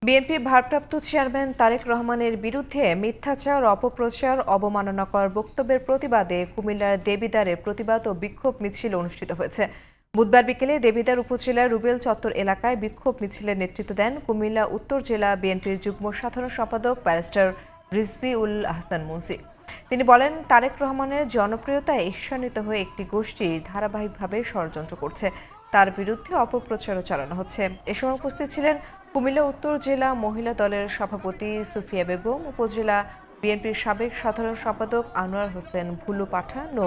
বিএনপির ভারপ্রাপ্ত চেয়ারম্যান তারেক রহমানের বিরুদ্ধে মিথ্যাচার, অপপ্রচার, অবমাননাকর বক্তব্যের প্রতিবাদে কুমিল্লার দেবিদ্বারে প্রতিবাদ ও বিক্ষোভ মিছিল অনুষ্ঠিত হয়েছে। বুধবার বিকেলে দেবিদ্বার উপজেলার রুবেল চত্বর এলাকায় বিক্ষোভ মিছিলের নেতৃত্ব দেন কুমিল্লা উত্তর জেলা বিএনপির যুগ্ম সাধারণ সম্পাদক ব্যারিস্টার রিজভী উল আহসান মুন্সী। তিনি বলেন, তারেক রহমানের জনপ্রিয়তায় ঈর্ষান্বিত হয়ে একটি গোষ্ঠী ধারাবাহিকভাবে ষড়যন্ত্র করছে, তার বিরুদ্ধে অপপ্রচারও চালানো হচ্ছে। এ সময় উপস্থিত ছিলেন কুমিল্লা উত্তর জেলা মহিলা দলের সভাপতি সুফিয়া বেগম, উপজেলা বিএনপির সাবেক সাধারণ সম্পাদক আনোয়ার হোসেন ভুলু পাঠান ও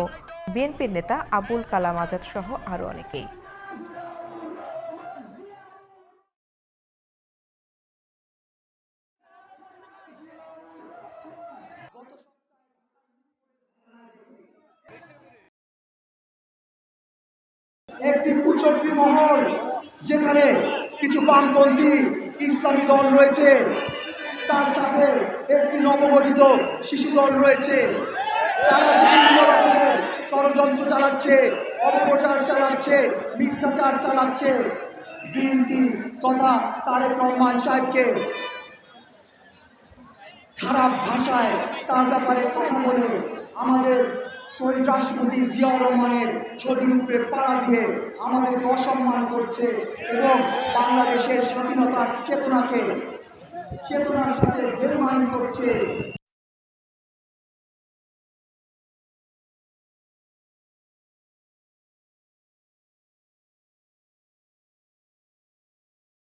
বিএনপির নেতা আবুল কালাম আজাদ সহ আরও অনেকেই। একটি কুচক্রী মহল, যেখানে কিছু বামপন্থী ইসলামী দল রয়েছে, তার সাথে একটি নবগঠিত শিশু দল রয়েছে। তারা বিভিন্ন রকমের ষড়যন্ত্র চালাচ্ছে, অপপ্রচার চালাচ্ছে, মিথ্যাচার চালাচ্ছে। বিএনপি তথা তারেক রহমান সাহেবকে খারাপ ভাষায় তার ব্যাপারে কথা বলে আমাদের শহীদ রাষ্ট্রপতি জিয়াউর রহমানের ছবির উপরে পাড়া দিয়ে আমাদেরকে অসম্মান করছে এবং বাংলাদেশের স্বাধীনতার চেতনার সাথে বেইমানি করছে।